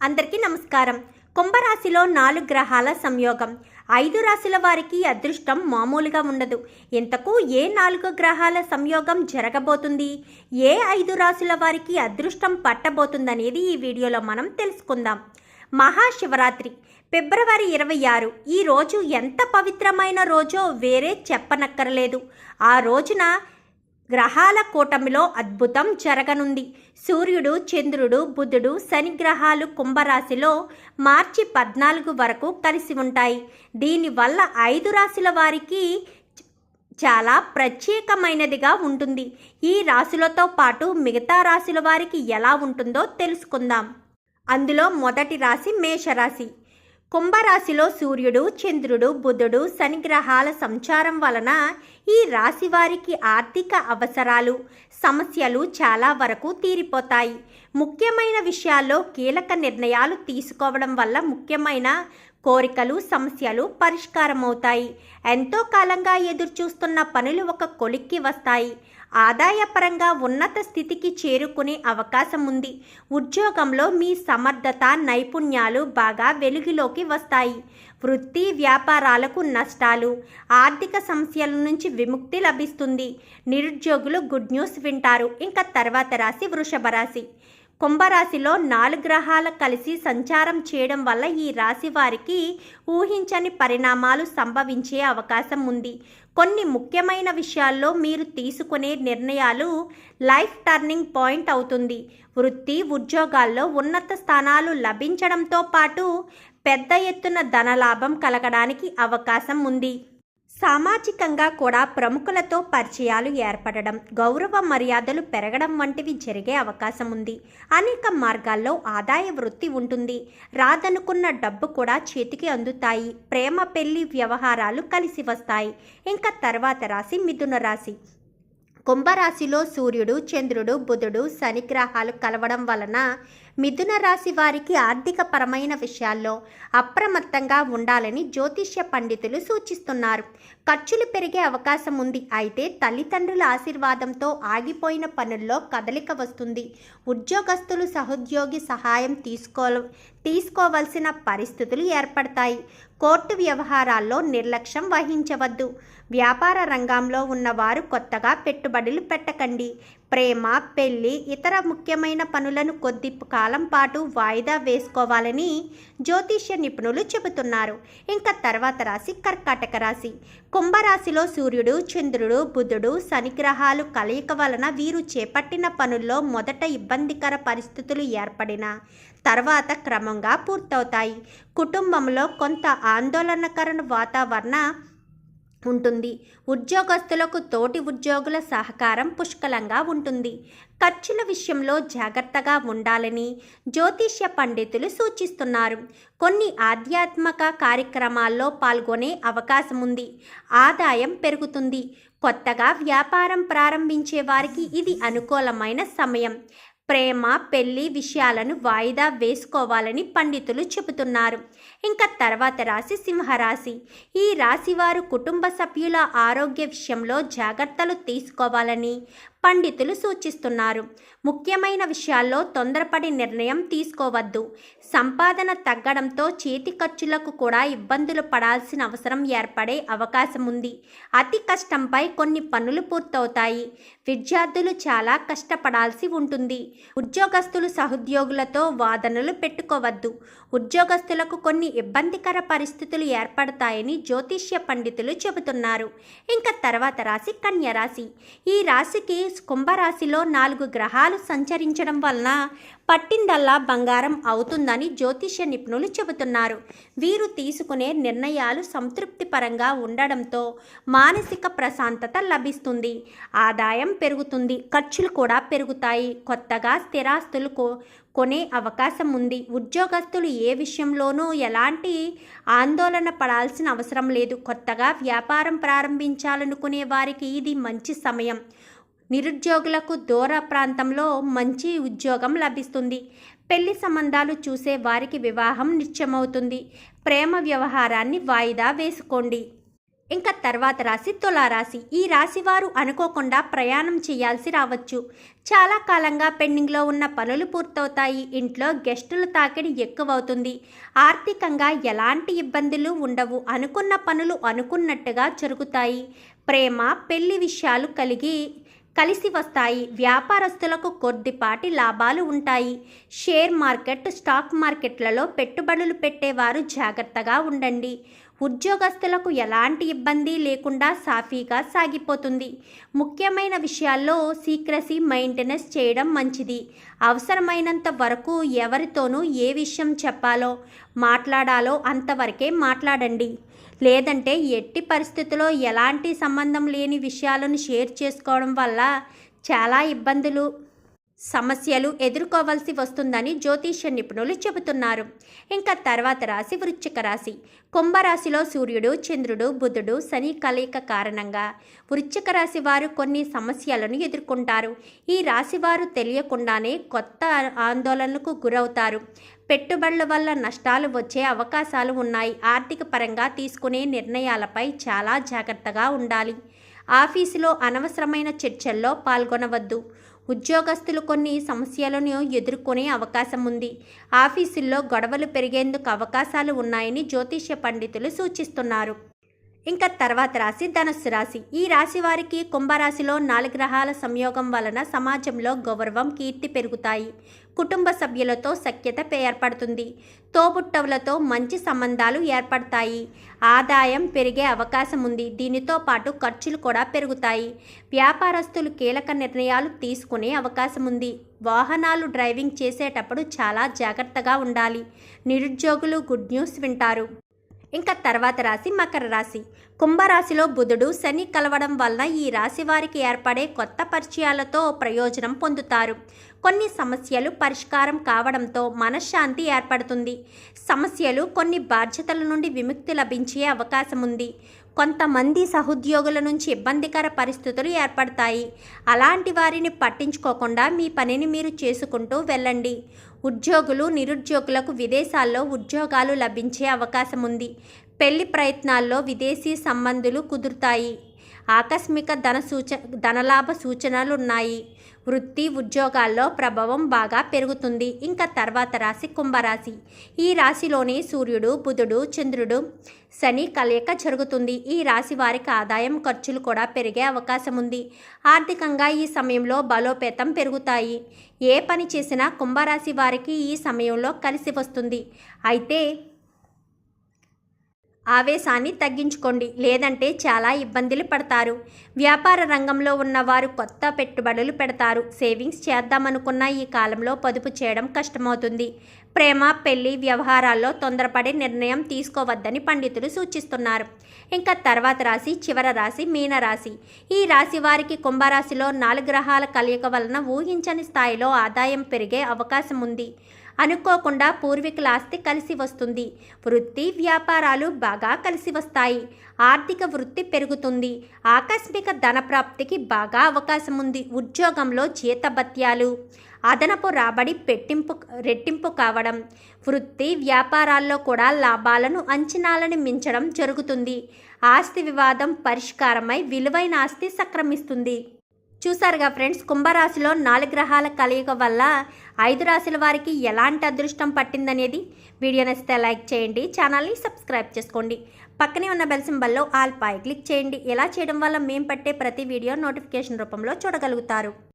అందరికీ నమస్కారం. కుంభరాశిలో 4 గ్రహాల సంయోగం. 5 రాశుల వారికి అదృష్టం మామూలుగా ఉండదు. ఇంతకు ఏ 4 గ్రహాల సంయోగం జరగబోతుంది, ఏ 5 రాశుల వారికి అదృష్టం పట్టబోతుందనేది ఈ వీడియోలో మనం తెలుసుకుందాం. మహాశివరాత్రి ఫిబ్రవరి 26. ఈ రోజు ఎంత పవిత్రమైన రోజో వేరే చెప్పనక్కర్లేదు. ఆ రోజున గ్రహాల కూటమిలో అద్భుతం జరగనుంది. సూర్యుడు, చంద్రుడు, బుధుడు, శని గ్రహాలు కుంభరాశిలో మార్చి 14 వరకు కలిసి ఉంటాయి. దీనివల్ల 5 రాశుల వారికి చాలా ప్రత్యేకమైనదిగా ఉంటుంది. ఈ రాశులతో పాటు మిగతా రాశుల వారికి ఎలా ఉంటుందో తెలుసుకుందాం. అందులో మొదటి రాశి మేషరాశి. కుంభరాశిలో సూర్యుడు, చంద్రుడు, బుధుడు, శని గ్రహాల సంచారం వలన ఈ రాశి వారికి ఆర్థిక అవసరాలు, సమస్యలు చాలా వరకు తీరిపోతాయి. ముఖ్యమైన విషయాల్లో కీలక నిర్ణయాలు తీసుకోవడం వల్ల ముఖ్యమైన కోరికలు, సమస్యలు పరిష్కారమవుతాయి. ఎంతో కాలంగా ఎదురుచూస్తున్న పనులు ఒక కొలిక్కి వస్తాయి. ఆదాయపరంగా ఉన్నత స్థితికి చేరుకునే అవకాశం ఉంది. ఉద్యోగంలో మీ సమర్థత, నైపుణ్యాలు బాగా వెలుగులోకి వస్తాయి. వృత్తి వ్యాపారాలకు నష్టాలు, ఆర్థిక సమస్యల నుంచి విముక్తి లభిస్తుంది. నిరుద్యోగులు గుడ్ న్యూస్ వింటారు. ఇంకా తర్వాత రాశి వృషభ రాశి. కుంభరాశిలో 4 గ్రహాలు కలిసి సంచారం చేయడం వల్ల ఈ రాశి వారికి ఊహించని పరిణామాలు సంభవించే అవకాశం ఉంది. కొన్ని ముఖ్యమైన విషయాల్లో మీరు తీసుకునే నిర్ణయాలు లైఫ్ టర్నింగ్ పాయింట్ అవుతుంది. వృత్తి ఉద్యోగాల్లో ఉన్నత స్థానాలు లభించడంతో పాటు పెద్ద ఎత్తున ధనలాభం కలగడానికి అవకాశం ఉంది. సామాజికంగా కూడా ప్రముఖులతో పరిచయాలు ఏర్పడడం, గౌరవ మర్యాదలు పెరగడం వంటివి జరిగే అవకాశం ఉంది. అనేక మార్గాల్లో ఆదాయ వృత్తి ఉంటుంది. రాదనుకున్న డబ్బు కూడా చేతికి అందుతాయి. ప్రేమ, పెళ్లి వ్యవహారాలు కలిసి వస్తాయి. ఇంకా తర్వాత రాశి మిథున రాశి. కుంభరాశిలో సూర్యుడు, చంద్రుడు, బుధుడు, శని గ్రహాలు కలవడం వలన మిథున రాశి వారికి ఆర్థిక పరమైన విషయాల్లో అప్రమత్తంగా ఉండాలని జ్యోతిష్య పండితులు సూచిస్తున్నారు. ఖర్చులు పెరిగే అవకాశం ఉంది. అయితే తల్లిదండ్రుల ఆశీర్వాదంతో ఆగిపోయిన పనుల్లో కదలిక వస్తుంది. ఉద్యోగస్తులు సహోద్యోగి సహాయం తీసుకోవలసిన పరిస్థితులు ఏర్పడతాయి. కోర్టు వ్యవహారాల్లో నిర్లక్ష్యం వహించవద్దు. వ్యాపార రంగంలో ఉన్నవారు కొత్తగా పెట్టుబడులు పెట్టకండి. ప్రేమ, పెళ్లి, ఇతర ముఖ్యమైన పనులను కొద్ది కాలం పాటు వాయిదా వేసుకోవాలని జ్యోతిష్య నిపుణులు చెబుతున్నారు. ఇంకా తర్వాత రాశి కర్కాటక రాశి. కుంభరాశిలో సూర్యుడు, చంద్రుడు, బుధుడు, శని గ్రహాలు కలయిక వలన వీరు చేపట్టిన పనుల్లో మొదట ఇబ్బందికర పరిస్థితులు ఏర్పడిన తర్వాత క్రమంగా పూర్తవుతాయి. కుటుంబంలో కొంత ఆందోళనకర వాతావరణ ఉంటుంది. ఉద్యోగస్తులకు తోటి ఉద్యోగుల సహకారం పుష్కలంగా ఉంటుంది. ఖర్చుల విషయంలో జాగ్రత్తగా ఉండాలని జ్యోతిష్య పండితులు సూచిస్తున్నారు. కొన్ని ఆధ్యాత్మిక కార్యక్రమాల్లో పాల్గొనే అవకాశం ఉంది. ఆదాయం పెరుగుతుంది. కొత్తగా వ్యాపారం ప్రారంభించే వారికి ఇది అనుకూలమైన సమయం. ప్రేమ, పెళ్లి విషయాలను వాయిదా వేసుకోవాలని పండితులు చెబుతున్నారు. ఇంకా తర్వాత రాశి సింహరాశి. ఈ రాశి వారు కుటుంబ సభ్యుల ఆరోగ్య విషయంలో జాగ్రత్తలు తీసుకోవాలని పండితులు సూచిస్తున్నారు. ముఖ్యమైన విషయాల్లో తొందరపడి నిర్ణయం తీసుకోవద్దు. సంపాదన తగ్గడంతో చేతి ఖర్చులకు కూడా ఇబ్బందులు పడాల్సిన అవసరం ఏర్పడే అవకాశం ఉంది. అతి కష్టంపై కొన్ని పనులు పూర్తవుతాయి. విద్యార్థులు చాలా కష్టపడాల్సి ఉంటుంది. ఉద్యోగస్తులు సహోద్యోగులతో వాదనలు పెట్టుకోవద్దు. ఉద్యోగస్తులకు కొన్ని ఇబ్బందికర పరిస్థితులు ఏర్పడతాయని జ్యోతిష్య పండితులు చెబుతున్నారు. ఇంకా తర్వాత రాశి కన్య రాశి. ఈ రాశికి కుంభరాశిలో 4 గ్రహాలు సంచరించడం వలన పట్టిందల్లా బంగారం అవుతుందని జ్యోతిష్య నిపుణులు చెబుతున్నారు. వీరు తీసుకునే నిర్ణయాలు సంతృప్తిపరంగా ఉండడంతో మానసిక ప్రశాంతత లభిస్తుంది. ఆదాయం పెరుగుతుంది. ఖర్చులు కూడా పెరుగుతాయి. కొత్తగా స్థిరాస్తులు కొనే అవకాశం ఉంది. ఉద్యోగస్తులు ఏ విషయంలోనూ ఎలాంటి ఆందోళన పడాల్సిన అవసరం లేదు. కొత్తగా వ్యాపారం ప్రారంభించాలనుకునే వారికి ఇది మంచి సమయం. నిరుద్యోగులకు దూర ప్రాంతంలో మంచి ఉద్యోగం లభిస్తుంది. పెళ్లి సంబంధాలు చూసే వారికి వివాహం నిశ్చయమవుతుంది. ప్రేమ వ్యవహారాన్ని వాయిదా వేసుకోండి. ఇంకా తర్వాత రాశి తులారాశి. ఈ రాశి వారు అనుకోకుండా ప్రయాణం చేయాల్సి రావచ్చు. చాలా కాలంగా పెండింగ్లో ఉన్న పనులు పూర్తవుతాయి. ఇంట్లో గెస్టుల తాకిడి ఎక్కువవుతుంది. ఆర్థికంగా ఎలాంటి ఇబ్బందులు ఉండవు. అనుకున్న పనులు అనుకున్నట్టుగా జరుగుతాయి. ప్రేమ పెళ్లి విషయాలు కలిసి వస్తాయి. వ్యాపారస్తులకు కొద్దిపాటి లాభాలు ఉంటాయి. షేర్ మార్కెట్ స్టాక్ మార్కెట్లలో పెట్టుబడులు పెట్టేవారు జాగ్రత్తగా ఉండండి. ఉద్యోగస్తులకు ఎలాంటి ఇబ్బంది లేకుండా సాఫీగా సాగిపోతుంది. ముఖ్యమైన విషయాల్లో సీక్రసీ మెయింటెనెన్స్ చేయడం మంచిది. అవసరమైనంత వరకు ఎవరితోనూ ఏ విషయం చెప్పాలో మాట్లాడాలో అంతవరకే మాట్లాడండి. లేదంటే ఎట్టి పరిస్థితుల్లో ఎలాంటి సంబంధం లేని విషయాలను షేర్ చేసుకోవడం వల్ల చాలా సమస్యలు ఎదుర్కోవాల్సి వస్తుందని జ్యోతిష్య నిపుణులు చెబుతున్నారు. ఇంకా తర్వాత రాశి వృశ్చిక రాశి. కుంభరాశిలో సూర్యుడు, చంద్రుడు, బుధుడు, శని కలయిక కారణంగా వృశ్చిక రాశి వారు కొన్ని సమస్యలను ఎదుర్కొంటారు. ఈ రాశి వారు తెలియకుండానే కొత్త ఆందోళనలకు గురవుతారు. పెట్టుబడుల వల్ల నష్టాలు వచ్చే అవకాశాలు ఉన్నాయి. ఆర్థిక పరంగా తీసుకునే నిర్ణయాలపై చాలా జాగ్రత్తగా ఉండాలి. ఆఫీసులో అనవసరమైన చర్చల్లో పాల్గొనవద్దు. ఉద్యోగస్తులు కొన్ని సమస్యలను ఎదుర్కొనే అవకాశం ఉంది. ఆఫీసుల్లో గొడవలు పెరిగేందుకు అవకాశాలు ఉన్నాయని జ్యోతిష్య పండితులు సూచిస్తున్నారు. ఇంకా తర్వాత రాశి ధనుస్సు రాశి. ఈ రాశి వారికి కుంభరాశిలో 4 గ్రహాల సంయోగం వలన సమాజంలో గౌరవం, కీర్తి పెరుగుతాయి. కుటుంబ సభ్యులతో సఖ్యత ఏర్పడుతుంది. తోబుట్టవులతో మంచి సంబంధాలు ఏర్పడతాయి. ఆదాయం పెరిగే అవకాశం ఉంది. దీనితో పాటు ఖర్చులు కూడా పెరుగుతాయి. వ్యాపారస్తులు కీలక నిర్ణయాలు తీసుకునే అవకాశం ఉంది. వాహనాలు డ్రైవింగ్ చేసేటప్పుడు చాలా జాగ్రత్తగా ఉండాలి. నిరుద్యోగులు గుడ్ న్యూస్ వింటారు. ఇంకా తర్వాత రాశి మకర రాశి. కుంభరాశిలో బుధుడు, శని కలవడం వలన ఈ రాశి వారికి ఏర్పడే కొత్త పరిచయాలతో ప్రయోజనం పొందుతారు. కొన్ని సమస్యలు పరిష్కారం కావడంతో మనశ్శాంతి ఏర్పడుతుంది. కొన్ని బాధ్యతల నుండి విముక్తి లభించే అవకాశం ఉంది. కొంతమంది సహోద్యోగుల నుంచి ఇబ్బందికర పరిస్థితులు ఏర్పడతాయి. అలాంటి వారిని పట్టించుకోకుండా మీ పనిని మీరు చేసుకుంటూ వెళ్ళండి. ఉద్యోగులు, నిరుద్యోగులకు విదేశాల్లో ఉద్యోగాలు లభించే అవకాశం ఉంది. పెళ్లి ప్రయత్నాల్లో విదేశీ సంబంధులు కుదురుతాయి. ఆకస్మిక ధనలాభ సూచనలు ఉన్నాయి. వృత్తి, ఉద్యోగాల్లో ప్రభావం బాగా పెరుగుతుంది. ఇంకా తర్వాత రాశి కుంభరాశి. ఈ రాశిలోనే సూర్యుడు, బుధుడు, చంద్రుడు, శని కలయిక జరుగుతుంది. ఈ రాశి వారికి ఆదాయం, ఖర్చులు కూడా పెరిగే అవకాశం ఉంది. ఆర్థికంగా ఈ సమయంలో బలోపేతం పెరుగుతాయి. ఏ పని చేసినా కుంభరాశి వారికి ఈ సమయంలో కలిసి వస్తుంది. అయితే ఆవేశాన్ని తగ్గించుకోండి, లేదంటే చాలా ఇబ్బందులు పడతారు. వ్యాపార రంగంలో ఉన్నవారు కొత్త పెట్టుబడులు పెడతారు. సేవింగ్స్ చేద్దామనుకున్న ఈ కాలంలో పొదుపు చేయడం కష్టమవుతుంది. ప్రేమ, పెళ్లి వ్యవహారాల్లో తొందరపడి నిర్ణయం తీసుకోవద్దని పండితులు సూచిస్తున్నారు. ఇంకా తర్వాత రాశి చివరి రాశి మీనరాశి. ఈ రాశి వారికి కుంభరాశిలో 4 గ్రహాల కలయిక వలన ఊహించని స్థాయిలో ఆదాయం పెరిగే అవకాశం ఉంది. అనుకోకుండా పూర్వీకుల ఆస్తి కలిసి వస్తుంది. వృత్తి, వ్యాపారాలు బాగా కలిసి వస్తాయి. ఆర్థిక వృద్ధి పెరుగుతుంది. ఆకస్మిక ధన ప్రాప్తికి బాగా అవకాశం ఉంది. ఉద్యోగంలో జీతభత్యాలు, అదనపు రాబడి రెట్టింపు కావడం, వృత్తి వ్యాపారాల్లో కూడా లాభాలను అంచనాలను మించడం జరుగుతుంది. ఆస్తి వివాదం పరిష్కారమై విలువైన ఆస్తి సంక్రమిస్తుంది. చూసారుగా ఫ్రెండ్స్, కుంభరాశిలో 4 గ్రహాల కలయిక వల్ల 5 రాశుల వారికి ఎలాంటి అదృష్టం పట్టిందనేది. వీడియో నచ్చితే లైక్ చేయండి, ఛానల్ని సబ్స్క్రైబ్ చేసుకోండి. పక్కనే ఉన్న బెల్ సింబల్లో ఆల్ పై క్లిక్ చేయండి. ఇలా చేయడం వల్ల మేము పట్టే ప్రతి వీడియో నోటిఫికేషన్ రూపంలో చూడగలుగుతారు.